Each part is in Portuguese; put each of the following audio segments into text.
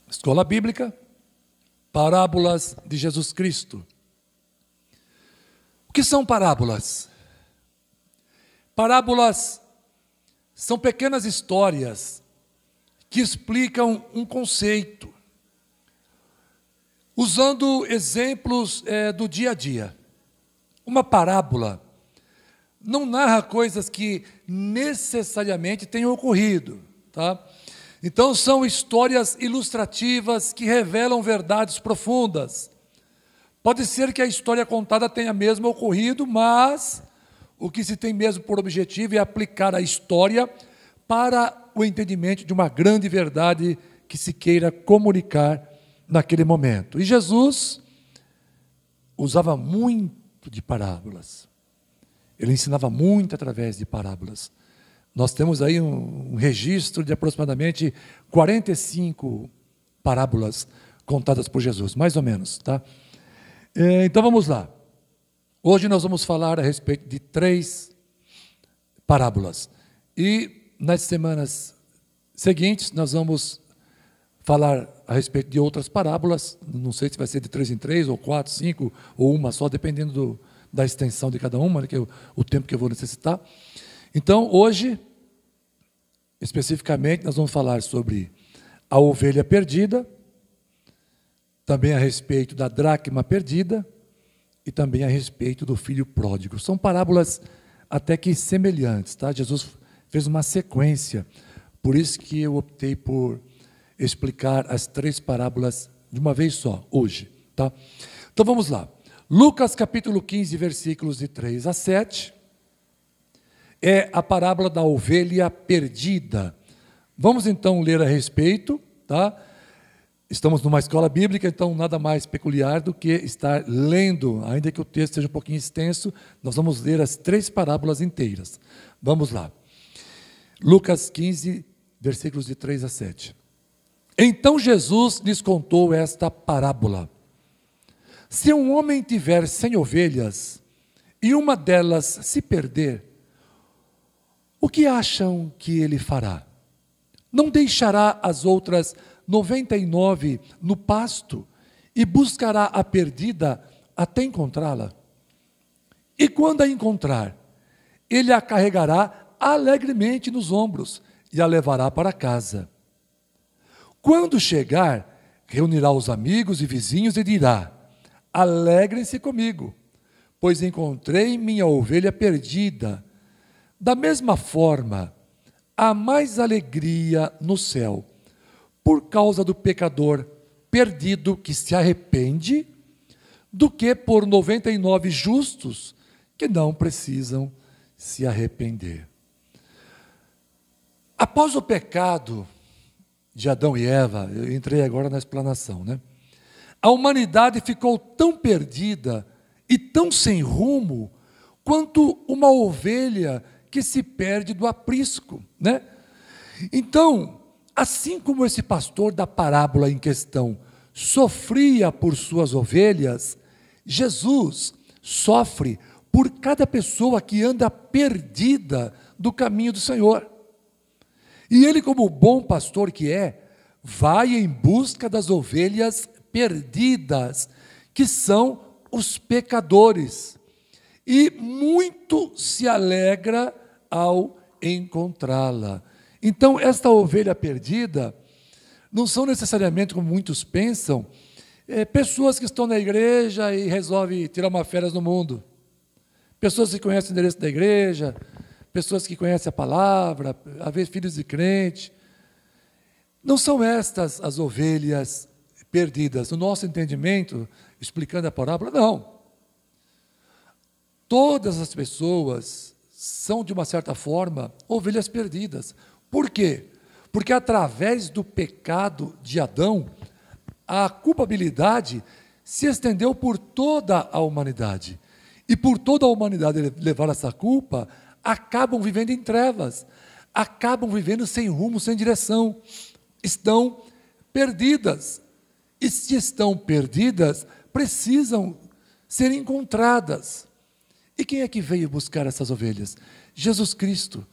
Escola Bíblica, parábolas de Jesus Cristo. O que são parábolas? Parábolas são pequenas histórias que explicam um conceito, usando exemplos do dia a dia. Uma parábola não narra coisas que necessariamente tenham ocorrido, tá? Então, são histórias ilustrativas que revelam verdades profundas. Pode ser que a história contada tenha mesmo ocorrido, mas o que se tem mesmo por objetivo é aplicar a história para o entendimento de uma grande verdade que se queira comunicar naquele momento. E Jesus usava muito de parábolas. Ele ensinava muito através de parábolas. Nós temos aí um registro de aproximadamente 45 parábolas contadas por Jesus, mais ou menos, tá? Então vamos lá. Hoje nós vamos falar a respeito de 3 parábolas. E nas semanas seguintes nós vamos falar a respeito de outras parábolas. Não sei se vai ser de 3 em 3, ou 4, 5, ou uma só, dependendo da extensão de cada uma, que é o tempo que eu vou necessitar. Então, hoje, especificamente, nós vamos falar sobre a ovelha perdida, também a respeito da dracma perdida e também a respeito do filho pródigo. São parábolas até que semelhantes, tá? Jesus fez uma sequência, por isso que eu optei por explicar as 3 parábolas de uma vez só, hoje, tá? Então vamos lá. Lucas capítulo 15, versículos de 3 a 7, é a parábola da ovelha perdida. Vamos então ler a respeito, tá? Estamos numa escola bíblica, então nada mais peculiar do que estar lendo, ainda que o texto seja um pouquinho extenso, nós vamos ler as 3 parábolas inteiras. Vamos lá. Lucas 15, versículos de 3 a 7. Então Jesus lhes contou esta parábola. Se um homem tiver 100 ovelhas e uma delas se perder, o que acham que ele fará? Não deixará as outras 99 no pasto e buscará a perdida até encontrá-la? E quando a encontrar, ele a carregará alegremente nos ombros e a levará para casa. Quando chegar, reunirá os amigos e vizinhos e dirá: alegrem-se comigo, pois encontrei minha ovelha perdida. Da mesma forma, há mais alegria no céu por causa do pecador perdido que se arrepende do que por 99 justos que não precisam se arrepender. Após o pecado de Adão e Eva, eu entrei agora na explanação, né? A humanidade ficou tão perdida e tão sem rumo quanto uma ovelha que se perde do aprisco, né? Então, assim como esse pastor da parábola em questão sofria por suas ovelhas, Jesus sofre por cada pessoa que anda perdida do caminho do Senhor. E ele, como bom pastor que é, vai em busca das ovelhas perdidas, que são os pecadores, e muito se alegra ao encontrá-la. Então, esta ovelha perdida não são necessariamente, como muitos pensam, pessoas que estão na igreja e resolvem tirar uma férias no mundo. Pessoas que conhecem o endereço da igreja, pessoas que conhecem a palavra, às vezes filhos de crente. Não são estas as ovelhas perdidas. No nosso entendimento, explicando a parábola, não. Todas as pessoas são, de uma certa forma, ovelhas perdidas. Por quê? Porque através do pecado de Adão, a culpabilidade se estendeu por toda a humanidade. E por toda a humanidade levar essa culpa, acabam vivendo em trevas, acabam vivendo sem rumo, sem direção. Estão perdidas. E se estão perdidas, precisam ser encontradas. E quem é que veio buscar essas ovelhas? Jesus Cristo.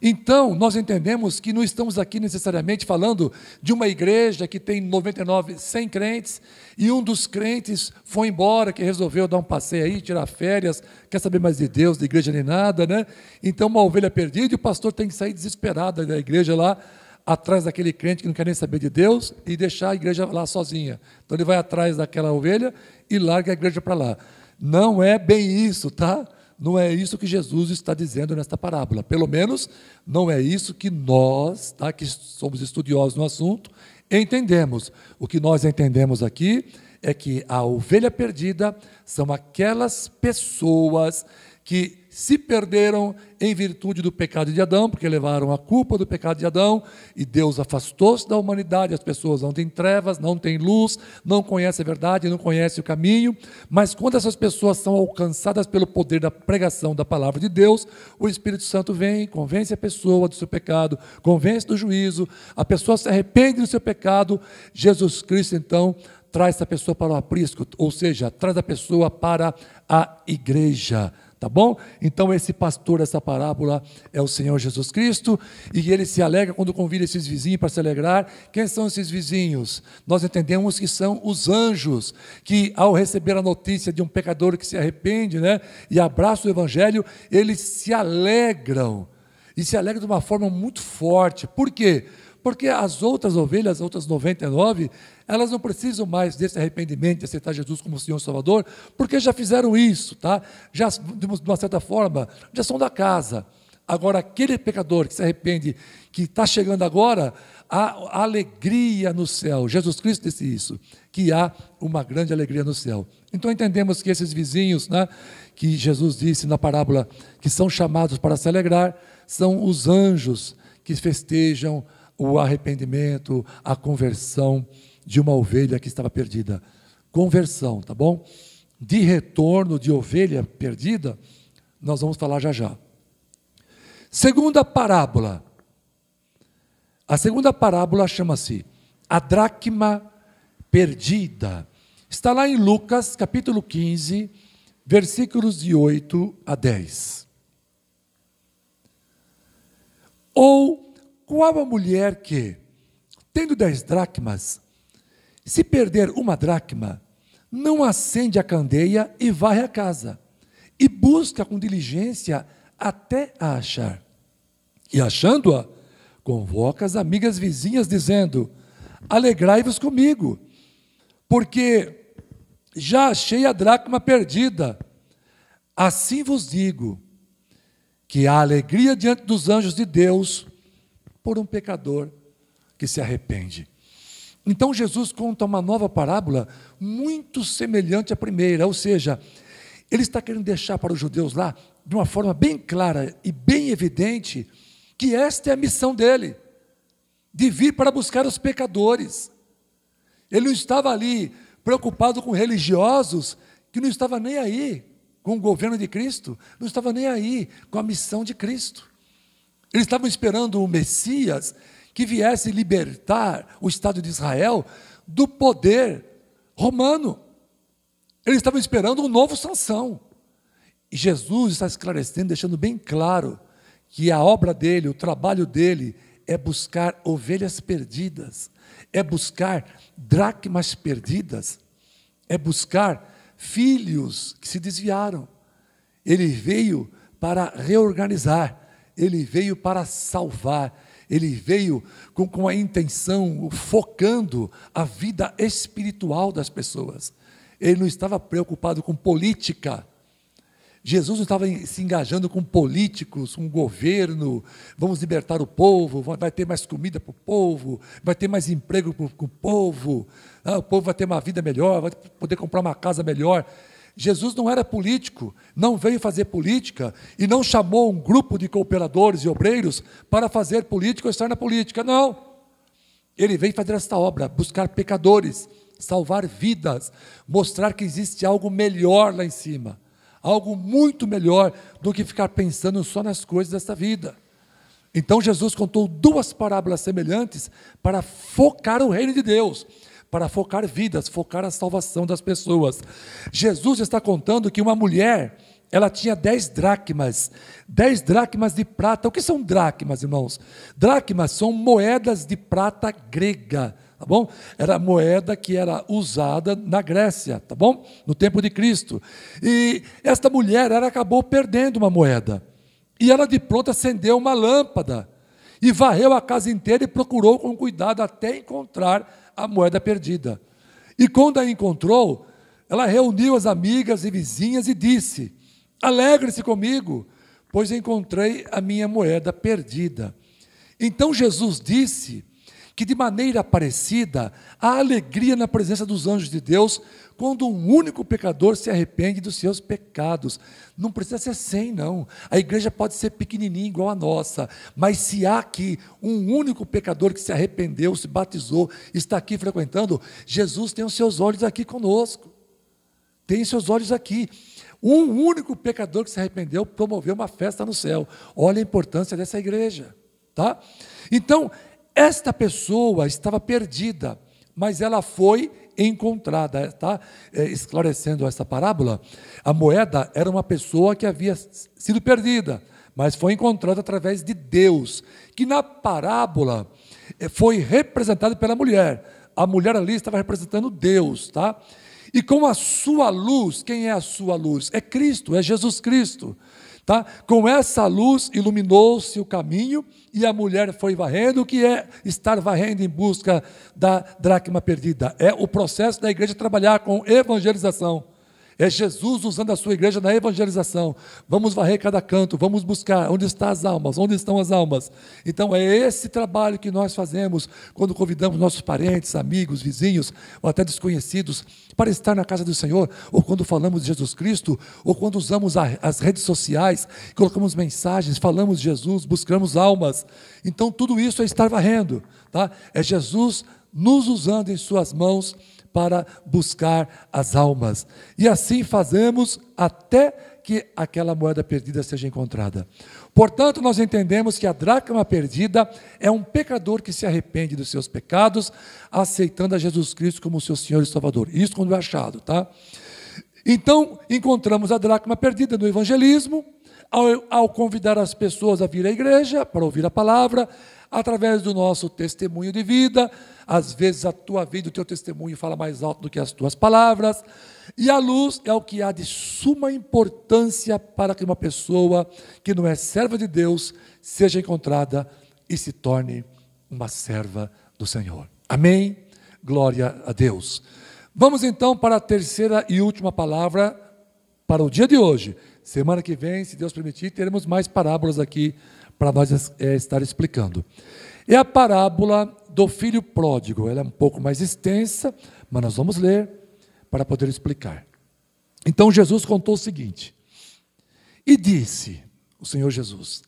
Então, nós entendemos que não estamos aqui necessariamente falando de uma igreja que tem 99, 100 crentes, e um dos crentes foi embora, que resolveu dar um passeio aí, tirar férias, quer saber mais de Deus, da igreja nem nada, né? Então, uma ovelha perdida, e o pastor tem que sair desesperado da igreja lá, atrás daquele crente que não quer nem saber de Deus, e deixar a igreja lá sozinha. Então, ele vai atrás daquela ovelha e larga a igreja para lá. Não é bem isso, tá? Não é isso que Jesus está dizendo nesta parábola. Pelo menos, não é isso que nós, tá, que somos estudiosos no assunto, entendemos. O que nós entendemos aqui é que a ovelha perdida são aquelas pessoas que se perderam em virtude do pecado de Adão, porque levaram a culpa do pecado de Adão, e Deus afastou-se da humanidade, as pessoas não têm trevas, não têm luz, não conhecem a verdade, não conhecem o caminho, mas quando essas pessoas são alcançadas pelo poder da pregação da palavra de Deus, o Espírito Santo vem, convence a pessoa do seu pecado, convence do juízo, a pessoa se arrepende do seu pecado, Jesus Cristo, então, traz essa pessoa para o aprisco, ou seja, traz a pessoa para a igreja. Tá bom? Então esse pastor dessa parábola é o Senhor Jesus Cristo, e ele se alegra quando convida esses vizinhos para se alegrar. Quem são esses vizinhos? Nós entendemos que são os anjos, que ao receber a notícia de um pecador que se arrepende, né, e abraça o evangelho, eles se alegram, e se alegram de uma forma muito forte. Por quê? Porque as outras ovelhas, as outras 99, elas não precisam mais desse arrependimento, de aceitar Jesus como Senhor e Salvador, porque já fizeram isso, tá? Já, de uma certa forma, já são da casa. Agora, aquele pecador que se arrepende, que está chegando agora, há alegria no céu. Jesus Cristo disse isso, que há uma grande alegria no céu. Então, entendemos que esses vizinhos, né, que Jesus disse na parábola, que são chamados para se alegrar, são os anjos que festejam o arrependimento, a conversão de uma ovelha que estava perdida. Conversão, tá bom? De retorno de ovelha perdida, nós vamos falar já já. Segunda parábola. A segunda parábola chama-se a dracma perdida. Está lá em Lucas, capítulo 15, versículos de 8 a 10. Ou qual a mulher que, tendo 10 dracmas, se perder uma dracma, não acende a candeia e varre a casa, e busca com diligência até a achar. E achando-a, convoca as amigas vizinhas, dizendo: alegrai-vos comigo, porque já achei a dracma perdida. Assim vos digo, que há alegria diante dos anjos de Deus por um pecador que se arrepende. Então Jesus conta uma nova parábola muito semelhante à primeira, ou seja, ele está querendo deixar para os judeus lá, de uma forma bem clara e bem evidente, que esta é a missão dele, de vir para buscar os pecadores. Ele não estava ali preocupado com religiosos que não estavam nem aí com o governo de Cristo, não estavam nem aí com a missão de Cristo. Eles estavam esperando o Messias que viesse libertar o Estado de Israel do poder romano. Eles estavam esperando um novo Sansão. E Jesus está esclarecendo, deixando bem claro que a obra dele, o trabalho dele, é buscar ovelhas perdidas, é buscar dracmas perdidas, é buscar filhos que se desviaram. Ele veio para reorganizar, ele veio para salvar, ele veio com a intenção, focando a vida espiritual das pessoas. Ele não estava preocupado com política. Jesus não estava se engajando com políticos, com o governo. Vamos libertar o povo, vai ter mais comida para o povo, vai ter mais emprego para o povo, o povo vai ter uma vida melhor, vai poder comprar uma casa melhor. Jesus não era político, não veio fazer política e não chamou um grupo de cooperadores e obreiros para fazer política ou estar na política, não. Ele veio fazer esta obra, buscar pecadores, salvar vidas, mostrar que existe algo melhor lá em cima, algo muito melhor do que ficar pensando só nas coisas desta vida. Então Jesus contou duas parábolas semelhantes para focar o reino de Deus, para focar vidas, focar a salvação das pessoas. Jesus está contando que uma mulher ela tinha 10 dracmas. 10 dracmas de prata. O que são dracmas, irmãos? Dracmas são moedas de prata grega. Tá bom? Era a moeda que era usada na Grécia, tá bom? No tempo de Cristo. E esta mulher, ela acabou perdendo uma moeda. E ela de pronto acendeu uma lâmpada. E varreu a casa inteira e procurou com cuidado até encontrar a moeda perdida. E quando a encontrou, ela reuniu as amigas e vizinhas e disse: alegre-se comigo, pois encontrei a minha moeda perdida. Então Jesus disse que de maneira parecida, há alegria na presença dos anjos de Deus quando um único pecador se arrepende dos seus pecados. Não precisa ser 100, não. A igreja pode ser pequenininha igual a nossa, mas se há aqui um único pecador que se arrependeu, se batizou, está aqui frequentando, Jesus tem os seus olhos aqui conosco. Tem os seus olhos aqui. Um único pecador que se arrependeu promoveu uma festa no céu. Olha a importância dessa igreja, tá? Então, esta pessoa estava perdida, mas ela foi encontrada, tá? Esclarecendo essa parábola, a moeda era uma pessoa que havia sido perdida, mas foi encontrada através de Deus, que na parábola foi representada pela mulher. A mulher ali estava representando Deus, tá? E com a sua luz, quem é a sua luz? É Cristo, é Jesus Cristo. Tá? Com essa luz iluminou-se o caminho e a mulher foi varrendo. O que é estar varrendo em busca da dracma perdida? É o processo da igreja trabalhar com evangelização. É Jesus usando a sua igreja na evangelização. Vamos varrer cada canto, vamos buscar onde estão as almas, onde estão as almas. Então é esse trabalho que nós fazemos quando convidamos nossos parentes, amigos, vizinhos, ou até desconhecidos, para estar na casa do Senhor, ou quando falamos de Jesus Cristo, ou quando usamos as redes sociais, colocamos mensagens, falamos de Jesus, buscamos almas. Então tudo isso é estar varrendo, tá? É Jesus nos usando em suas mãos para buscar as almas. E assim fazemos até que aquela moeda perdida seja encontrada. Portanto, nós entendemos que a dracma perdida é um pecador que se arrepende dos seus pecados, aceitando a Jesus Cristo como seu Senhor e Salvador. Isso quando é achado, tá? Então, encontramos a dracma perdida no evangelismo, ao convidar as pessoas a vir à igreja para ouvir a palavra, através do nosso testemunho de vida. Às vezes a tua vida, o teu testemunho fala mais alto do que as tuas palavras. E a luz é o que há de suma importância para que uma pessoa que não é serva de Deus seja encontrada e se torne uma serva do Senhor. Amém? Glória a Deus. Vamos então para a terceira e última palavra para o dia de hoje. Semana que vem, se Deus permitir, teremos mais parábolas aqui para nós estar explicando. É a parábola do filho pródigo. Ela é um pouco mais extensa, mas nós vamos ler para poder explicar. Então Jesus contou o seguinte: e disse o Senhor Jesus: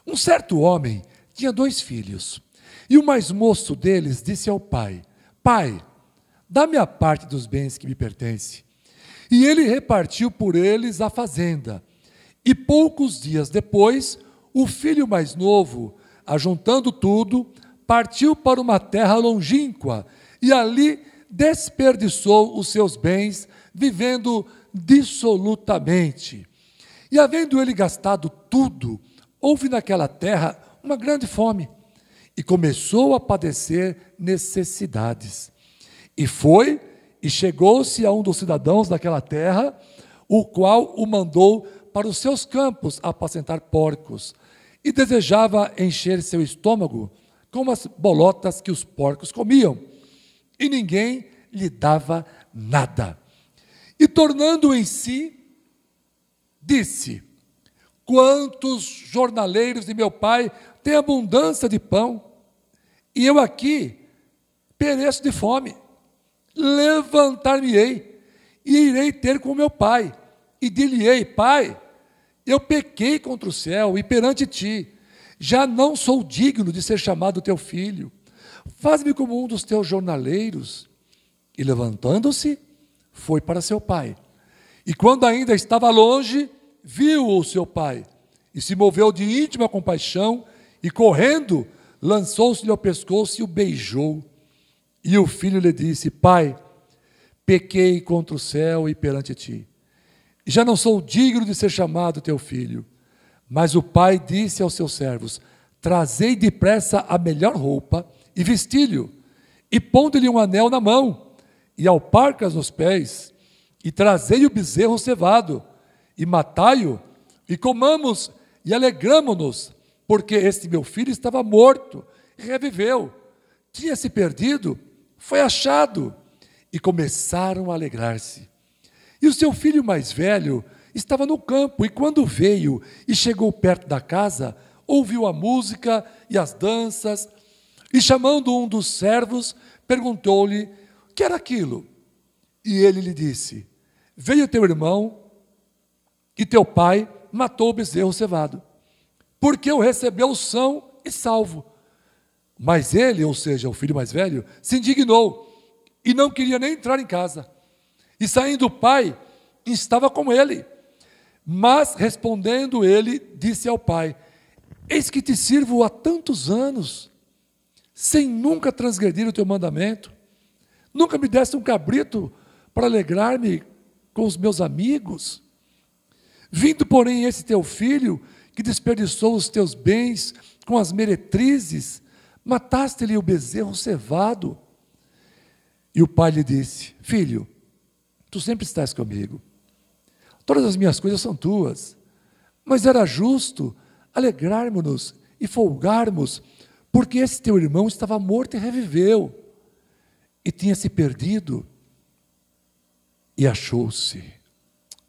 um certo homem tinha 2 filhos, e o mais moço deles disse ao pai: pai, dá-me a parte dos bens que me pertence. E ele repartiu por eles a fazenda. E poucos dias depois, o filho mais novo, ajuntando tudo, partiu para uma terra longínqua e ali desperdiçou os seus bens, vivendo dissolutamente. E havendo ele gastado tudo, houve naquela terra uma grande fome e começou a padecer necessidades. E foi e chegou-se a um dos cidadãos daquela terra, o qual o mandou para os seus campos apacentar porcos, e desejava encher seu estômago com as bolotas que os porcos comiam, e ninguém lhe dava nada. E tornando em si, disse: quantos jornaleiros de meu pai têm abundância de pão, e eu aqui pereço de fome. Levantar-me-ei e irei ter com meu pai, e dir-lhe-ei: pai, eu pequei contra o céu e perante ti, já não sou digno de ser chamado teu filho, faz-me como um dos teus jornaleiros. E levantando-se, foi para seu pai. E quando ainda estava longe, viu o seu pai, e se moveu de íntima compaixão, e correndo, lançou-se-lhe ao pescoço e o beijou. E o filho lhe disse: pai, pequei contra o céu e perante ti, já não sou digno de ser chamado teu filho. Mas o pai disse aos seus servos: trazei depressa a melhor roupa e vestilho, e pondo-lhe um anel na mão, e alparcas nos pés, e trazei o bezerro cevado, e matai-o, e comamos, e alegramo-nos, porque este meu filho estava morto, e reviveu, tinha se perdido, foi achado. E começaram a alegrar-se. E o seu filho mais velho estava no campo, e quando veio e chegou perto da casa, ouviu a música e as danças, e chamando um dos servos, perguntou-lhe o que era aquilo. E ele lhe disse: veio teu irmão, e teu pai matou o bezerro cevado, porque o recebeu são e salvo. Mas ele, ou seja, o filho mais velho, se indignou, e não queria nem entrar em casa. E saindo o pai, estava com ele. Mas, respondendo ele, disse ao pai: eis que te sirvo há tantos anos, sem nunca transgredir o teu mandamento. Nunca me deste um cabrito para alegrar-me com os meus amigos. Vindo, porém, esse teu filho, que desperdiçou os teus bens com as meretrizes, mataste-lhe o bezerro cevado. E o pai lhe disse: filho, tu sempre estás comigo, todas as minhas coisas são tuas, mas era justo alegrarmos-nos e folgarmos, porque esse teu irmão estava morto e reviveu, e tinha se perdido e achou-se.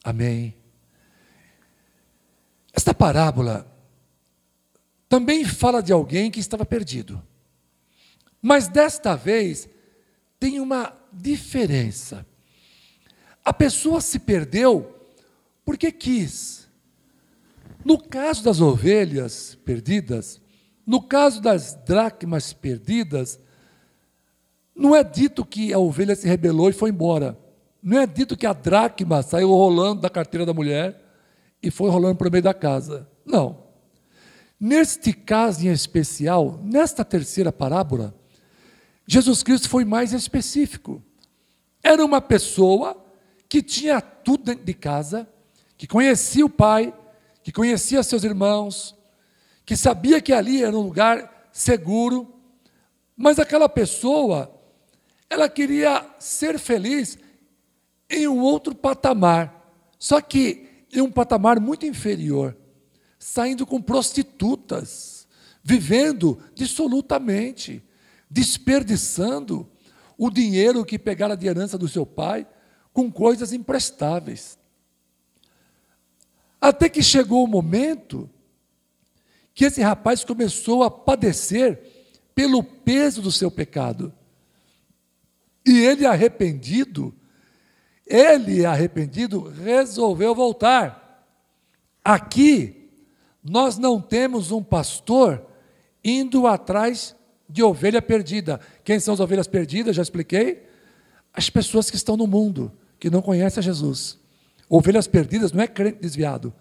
Amém. Esta parábola também fala de alguém que estava perdido, mas desta vez tem uma diferença. A pessoa se perdeu porque quis. No caso das ovelhas perdidas, no caso das dracmas perdidas, não é dito que a ovelha se rebelou e foi embora. Não é dito que a dracma saiu rolando da carteira da mulher e foi rolando para o meio da casa. Não. Neste caso em especial, nesta terceira parábola, Jesus Cristo foi mais específico. Era uma pessoa que tinha tudo dentro de casa, que conhecia o pai, que conhecia seus irmãos, que sabia que ali era um lugar seguro, mas aquela pessoa, ela queria ser feliz em um outro patamar, só que em um patamar muito inferior, saindo com prostitutas, vivendo dissolutamente, desperdiçando o dinheiro que pegara de herança do seu pai com coisas imprestáveis. Até que chegou o momento que esse rapaz começou a padecer pelo peso do seu pecado. E ele arrependido, resolveu voltar. Aqui, nós não temos um pastor indo atrás de ovelha perdida. Quem são as ovelhas perdidas? Já expliquei. As pessoas que estão no mundo, que não conhecem a Jesus. Ovelhas perdidas não é crente desviado.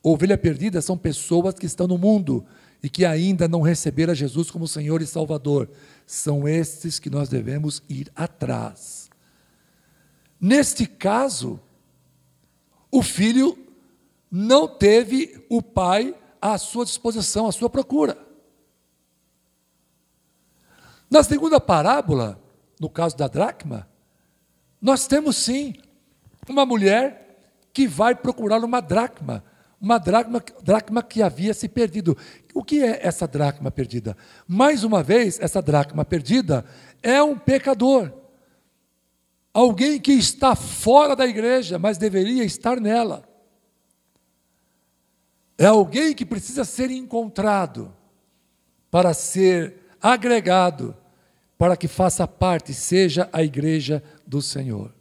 Ovelha perdida são pessoas que estão no mundo e que ainda não receberam a Jesus como Senhor e Salvador. São estes que nós devemos ir atrás. Neste caso, o filho não teve o pai à sua disposição, à sua procura. Na segunda parábola, no caso da dracma, nós temos sim uma mulher que vai procurar uma dracma que havia se perdido. O que é essa dracma perdida? Mais uma vez, essa dracma perdida é um pecador. Alguém que está fora da igreja, mas deveria estar nela. É alguém que precisa ser encontrado para ser agregado, para que faça parte, seja a igreja do Senhor.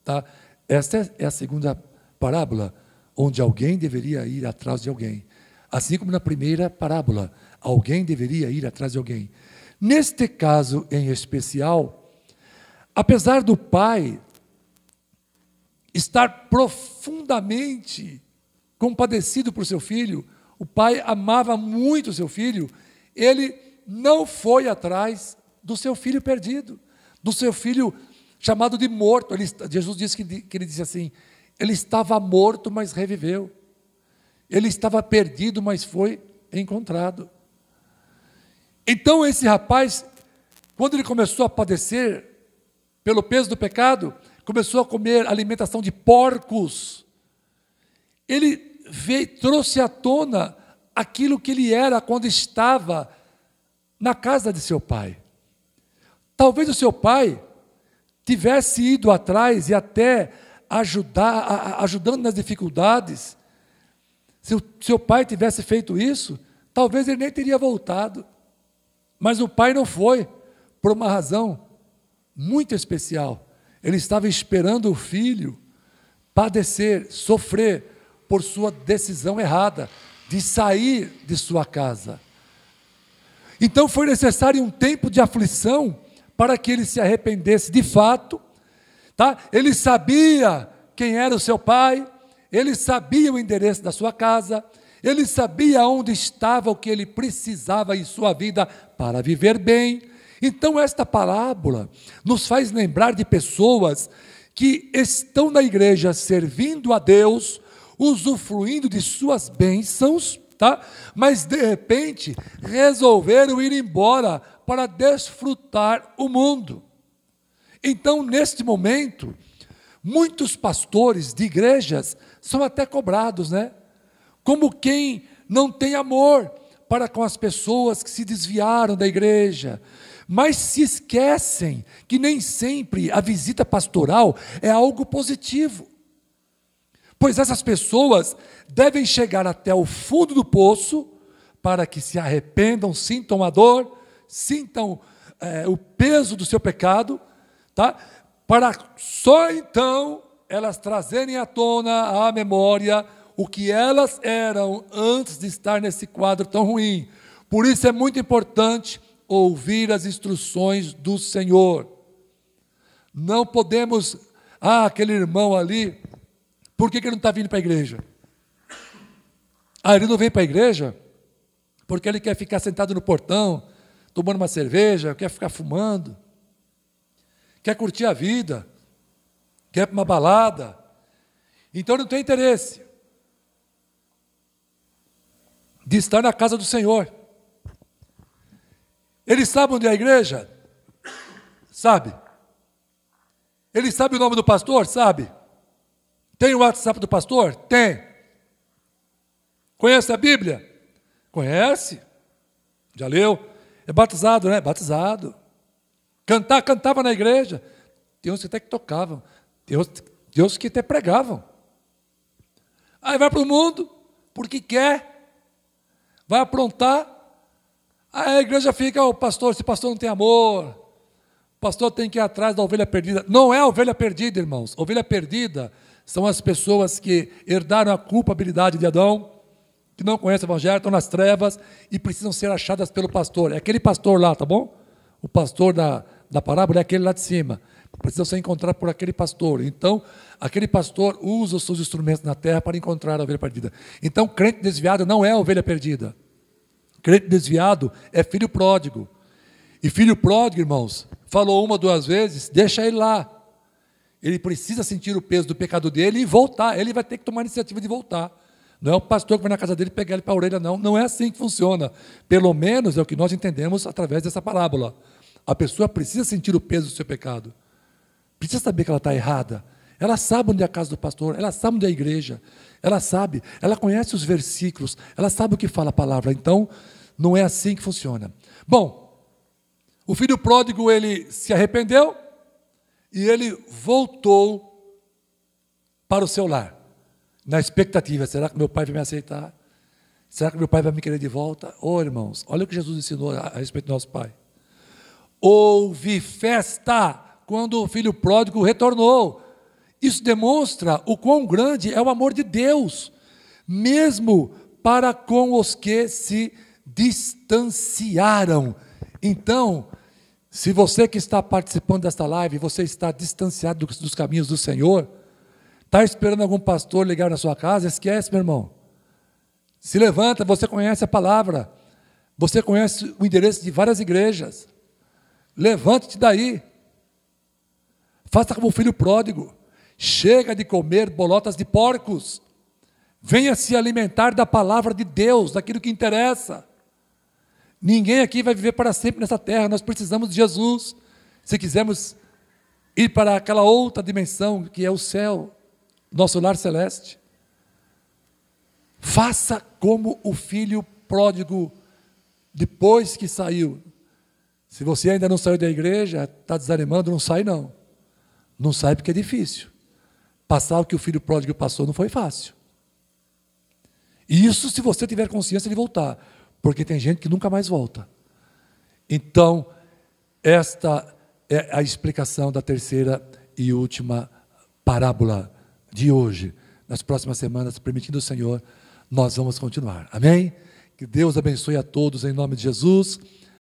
Tá? Esta é a segunda parábola, onde alguém deveria ir atrás de alguém. Assim como na primeira parábola, alguém deveria ir atrás de alguém. Neste caso em especial, apesar do pai estar profundamente compadecido por seu filho, o pai amava muito o seu filho, ele não foi atrás do seu filho perdido, do seu filho chamado de morto. Jesus disse que ele disse assim: Ele estava morto, mas reviveu. Ele estava perdido, mas foi encontrado. Então esse rapaz, quando ele começou a padecer pelo peso do pecado, começou a comer alimentação de porcos. Ele trouxe à tona aquilo que ele era quando estava na casa de seu pai. Talvez o seu pai tivesse ido atrás e até ajudando nas dificuldades. Se o seu pai tivesse feito isso, talvez ele nem teria voltado. Mas o pai não foi, por uma razão muito especial. Ele estava esperando o filho padecer, sofrer por sua decisão errada de sair de sua casa. Então foi necessário um tempo de aflição para que ele se arrependesse de fato. Tá? Ele sabia quem era o seu pai, ele sabia o endereço da sua casa, ele sabia onde estava o que ele precisava em sua vida para viver bem. Então esta parábola nos faz lembrar de pessoas que estão na igreja servindo a Deus, usufruindo de suas bênçãos, tá? Mas de repente resolveram ir embora para desfrutar o mundo. Então, neste momento, muitos pastores de igrejas são até cobrados, né? Como quem não tem amor para com as pessoas que se desviaram da igreja, mas se esquecem que nem sempre a visita pastoral é algo positivo. Pois essas pessoas devem chegar até o fundo do poço para que se arrependam, sintam a dor, sintam o peso do seu pecado, tá? Para só então elas trazerem à tona, à memória, o que elas eram antes de estar nesse quadro tão ruim. Por isso é muito importante ouvir as instruções do Senhor. Não podemos, aquele irmão ali, por que ele não está vindo para a igreja? Ele não vem para a igreja porque ele quer ficar sentado no portão, tomando uma cerveja, quer ficar fumando, quer curtir a vida, quer ir para uma balada. Então não tem interesse de estar na casa do Senhor. Ele sabe onde é a igreja? Sabe. Ele sabe o nome do pastor? Sabe. Tem o WhatsApp do pastor? Tem. Conhece a Bíblia? Conhece. Já leu? É batizado, né? Batizado. Cantava na igreja. Tem uns que até que tocavam. Deus que até pregavam. Aí vai para o mundo, porque quer. Vai aprontar. Aí a igreja fica, esse pastor não tem amor. O pastor tem que ir atrás da ovelha perdida. Não é a ovelha perdida, irmãos. Ovelha perdida são as pessoas que herdaram a culpabilidade de Adão, que não conhecem o evangelho, estão nas trevas e precisam ser achadas pelo pastor. É aquele pastor lá, tá bom? O pastor da parábola é aquele lá de cima. Precisam ser encontrados por aquele pastor. Então, aquele pastor usa os seus instrumentos na terra para encontrar a ovelha perdida. Então, crente desviado não é a ovelha perdida. Crente desviado é filho pródigo. E filho pródigo, irmãos, falou uma, duas vezes, deixa ele lá. Ele precisa sentir o peso do pecado dele e voltar. Ele vai ter que tomar a iniciativa de voltar. Não é o pastor que vai na casa dele pegar ele para a orelha, não. Não é assim que funciona. Pelo menos é o que nós entendemos através dessa parábola. A pessoa precisa sentir o peso do seu pecado. Precisa saber que ela está errada. Ela sabe onde é a casa do pastor, ela sabe onde é a igreja. Ela sabe, ela conhece os versículos, ela sabe o que fala a palavra. Então, não é assim que funciona. Bom, o filho pródigo, ele se arrependeu e ele voltou para o seu lar. Na expectativa, será que meu pai vai me aceitar? Será que meu pai vai me querer de volta? Irmãos, olha o que Jesus ensinou a respeito do nosso pai. Houve festa quando o filho pródigo retornou. Isso demonstra o quão grande é o amor de Deus, mesmo para com os que se distanciaram. Então, se você que está participando desta live, você está distanciado dos caminhos do Senhor, está esperando algum pastor ligar na sua casa, esquece, meu irmão. Se levanta, você conhece a palavra, você conhece o endereço de várias igrejas. Levante-te daí. Faça como o filho pródigo. Chega de comer bolotas de porcos. Venha se alimentar da palavra de Deus, daquilo que interessa. Ninguém aqui vai viver para sempre nessa terra. Nós precisamos de Jesus. Se quisermos ir para aquela outra dimensão, que é o céu, nosso lar celeste. Faça como o filho pródigo, depois que saiu. Se você ainda não saiu da igreja, está desanimando, não sai não. Não sai porque é difícil. Passar o que o filho pródigo passou não foi fácil. Isso se você tiver consciência de voltar, porque tem gente que nunca mais volta. Então, esta é a explicação da terceira e última parábola de hoje. Nas próximas semanas, permitindo o Senhor, nós vamos continuar. Amém? Que Deus abençoe a todos em nome de Jesus.